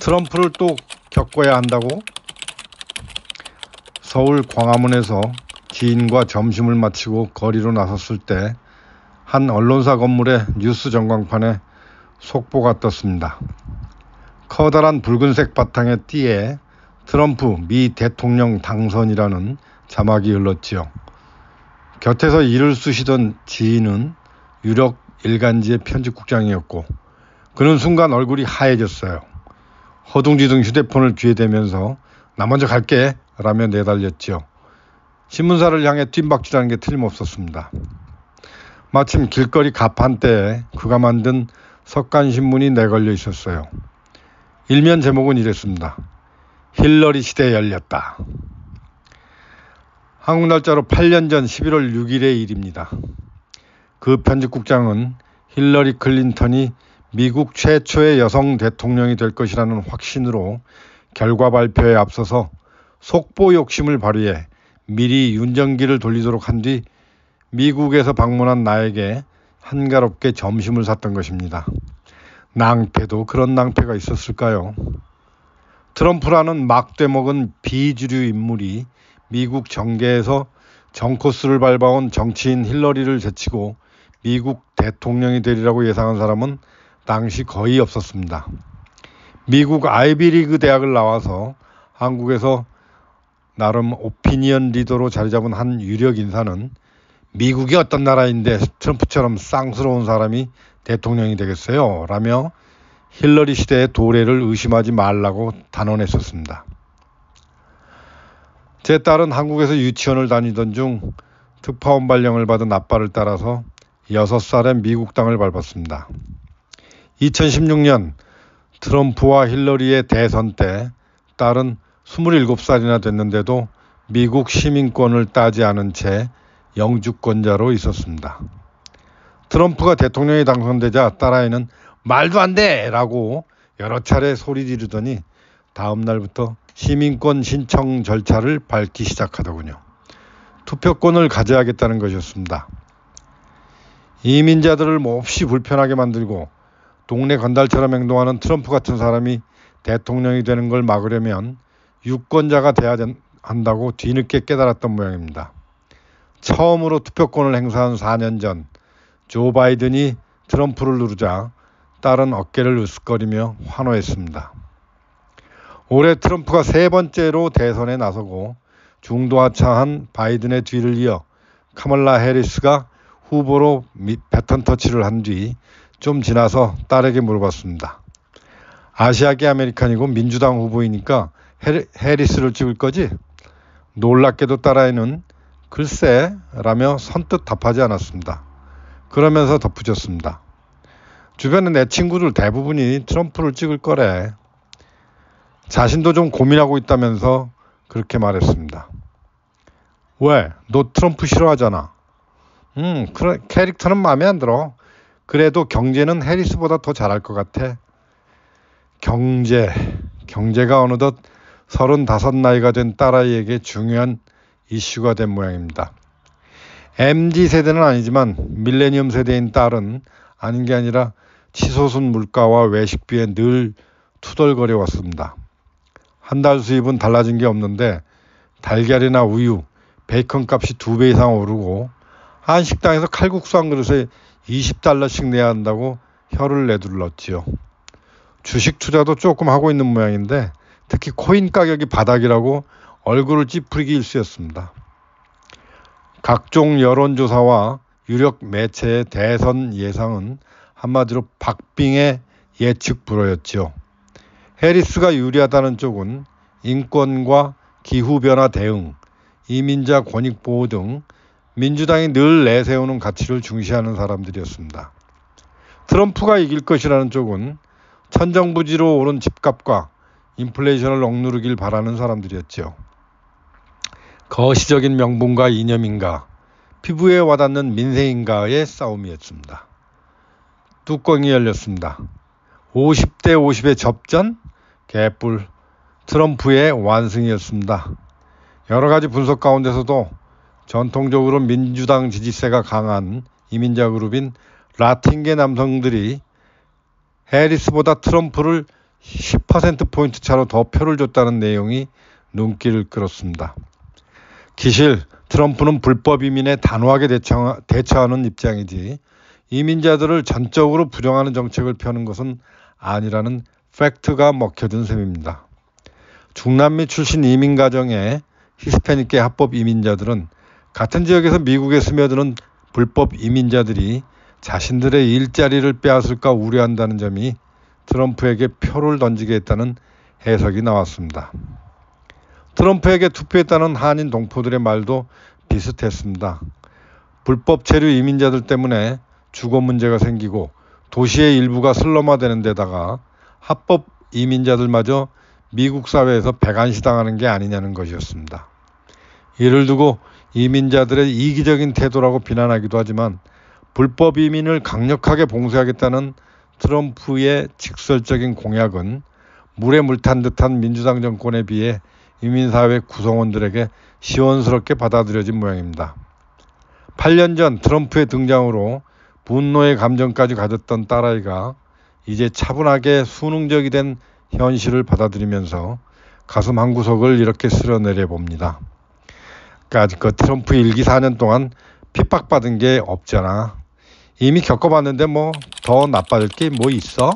트럼프를 또 겪어야 한다고? 서울 광화문에서 지인과 점심을 마치고 거리로 나섰을 때 한 언론사 건물의 뉴스 전광판에 속보가 떴습니다. 커다란 붉은색 바탕의 띠에 트럼프 미 대통령 당선이라는 자막이 흘렀지요. 곁에서 일을 쑤시던 지인은 유력 일간지의 편집국장이었고 그는 순간 얼굴이 하얘졌어요. 허둥지둥 휴대폰을 귀에 대면서 나 먼저 갈게 라며 내달렸죠. 신문사를 향해 뜀박질하는 게 틀림없었습니다. 마침 길거리 가판대에 그가 만든 석간신문이 내걸려 있었어요. 일면 제목은 이랬습니다. 힐러리 시대 열렸다. 한국 날짜로 8년 전 11월 6일의 일입니다. 그 편집국장은 힐러리 클린턴이 미국 최초의 여성 대통령이 될 것이라는 확신으로 결과 발표에 앞서서 속보 욕심을 발휘해 미리 윤전기를 돌리도록 한 뒤 미국에서 방문한 나에게 한가롭게 점심을 샀던 것입니다. 낭패도 그런 낭패가 있었을까요? 트럼프라는 막되먹은 비주류 인물이 미국 정계에서 정코스를 밟아온 정치인 힐러리를 제치고 미국 대통령이 되리라고 예상한 사람은 당시 거의 없었습니다. 미국 아이비리그 대학을 나와서 한국에서 나름 오피니언 리더로 자리잡은 한 유력 인사는 미국이 어떤 나라인데 트럼프처럼 쌍스러운 사람이 대통령이 되겠어요? 라며 힐러리 시대의 도래를 의심하지 말라고 단언했었습니다. 제 딸은 한국에서 유치원을 다니던 중 특파원 발령을 받은 아빠를 따라서 6살에 미국 땅을 밟았습니다. 2016년 트럼프와 힐러리의 대선 때 딸은 27살이나 됐는데도 미국 시민권을 따지 않은 채 영주권자로 있었습니다. 트럼프가 대통령이 당선되자 딸아이는 말도 안 돼! 라고 여러 차례 소리 지르더니 다음 날부터 시민권 신청 절차를 밟기 시작하더군요. 투표권을 가져야겠다는 것이었습니다. 이민자들을 몹시 불편하게 만들고 동네 건달처럼 행동하는 트럼프 같은 사람이 대통령이 되는 걸 막으려면 유권자가 돼야 한다고 뒤늦게 깨달았던 모양입니다. 처음으로 투표권을 행사한 4년 전 조 바이든이 트럼프를 누르자 딸은 어깨를 으쓱거리며 환호했습니다. 올해 트럼프가 3번째로 대선에 나서고 중도하차한 바이든의 뒤를 이어 카멀라 해리스가 후보로 배턴 터치를 한 뒤 좀 지나서 딸에게 물어봤습니다. 아시아계 아메리칸이고 민주당 후보이니까 해리스를 찍을 거지? 놀랍게도 딸아이는 글쎄 라며 선뜻 답하지 않았습니다. 그러면서 덧붙였습니다. 주변에 내 친구들 대부분이 트럼프를 찍을 거래. 자신도 좀 고민하고 있다면서 그렇게 말했습니다. 왜? 너 트럼프 싫어하잖아. 캐릭터는 마음에 안 들어. 그래도 경제는 해리스보다 더 잘할 것 같아. 경제가 어느덧 35 나이가 된 딸아이에게 중요한 이슈가 된 모양입니다. MZ세대는 아니지만 밀레니엄 세대인 딸은 아닌 게 아니라 치솟은 물가와 외식비에 늘 투덜거려 왔습니다. 한 달 수입은 달라진 게 없는데 달걀이나 우유, 베이컨 값이 2배 이상 오르고 한 식당에서 칼국수 한 그릇에 $20씩 내야 한다고 혀를 내둘렀지요. 주식 투자도 조금 하고 있는 모양인데 특히 코인 가격이 바닥이라고 얼굴을 찌푸리기 일쑤였습니다. 각종 여론조사와 유력 매체의 대선 예상은 한마디로 박빙의 예측 불허였지요. 해리스가 유리하다는 쪽은 인권과 기후변화 대응, 이민자 권익보호 등 민주당이 늘 내세우는 가치를 중시하는 사람들이었습니다. 트럼프가 이길 것이라는 쪽은 천정부지로 오른 집값과 인플레이션을 억누르길 바라는 사람들이었죠. 거시적인 명분과 이념인가, 피부에 와닿는 민생인가의 싸움이었습니다. 뚜껑이 열렸습니다. 50대 50의 접전, 개뿔, 트럼프의 완승이었습니다. 여러 가지 분석 가운데서도 전통적으로 민주당 지지세가 강한 이민자 그룹인 라틴계 남성들이 해리스보다 트럼프를 10%포인트 차로 더 표를 줬다는 내용이 눈길을 끌었습니다. 기실 트럼프는 불법 이민에 단호하게 대처하는 입장이지 이민자들을 전적으로 부정하는 정책을 펴는 것은 아니라는 팩트가 먹혀든 셈입니다. 중남미 출신 이민 가정의 히스패닉계 합법 이민자들은 같은 지역에서 미국에 스며드는 불법 이민자들이 자신들의 일자리를 빼앗을까 우려한다는 점이 트럼프에게 표를 던지게 했다는 해석이 나왔습니다. 트럼프에게 투표했다는 한인 동포들의 말도 비슷했습니다. 불법 체류 이민자들 때문에 주거 문제가 생기고 도시의 일부가 슬럼화되는 데다가 합법 이민자들마저 미국 사회에서 백안시당하는 게 아니냐는 것이었습니다. 이를 두고 이민자들의 이기적인 태도라고 비난하기도 하지만 불법 이민을 강력하게 봉쇄하겠다는 트럼프의 직설적인 공약은 물에 물 탄 듯한 민주당 정권에 비해 이민사회 구성원들에게 시원스럽게 받아들여진 모양입니다. 8년 전 트럼프의 등장으로 분노의 감정까지 가졌던 딸아이가 이제 차분하게 수능적이 된 현실을 받아들이면서 가슴 한구석을 이렇게 쓸어내려 봅니다. 그 트럼프 일기 4년 동안 핍박받은 게 없잖아. 이미 겪어봤는데 뭐 더 나빠질 게 뭐 있어?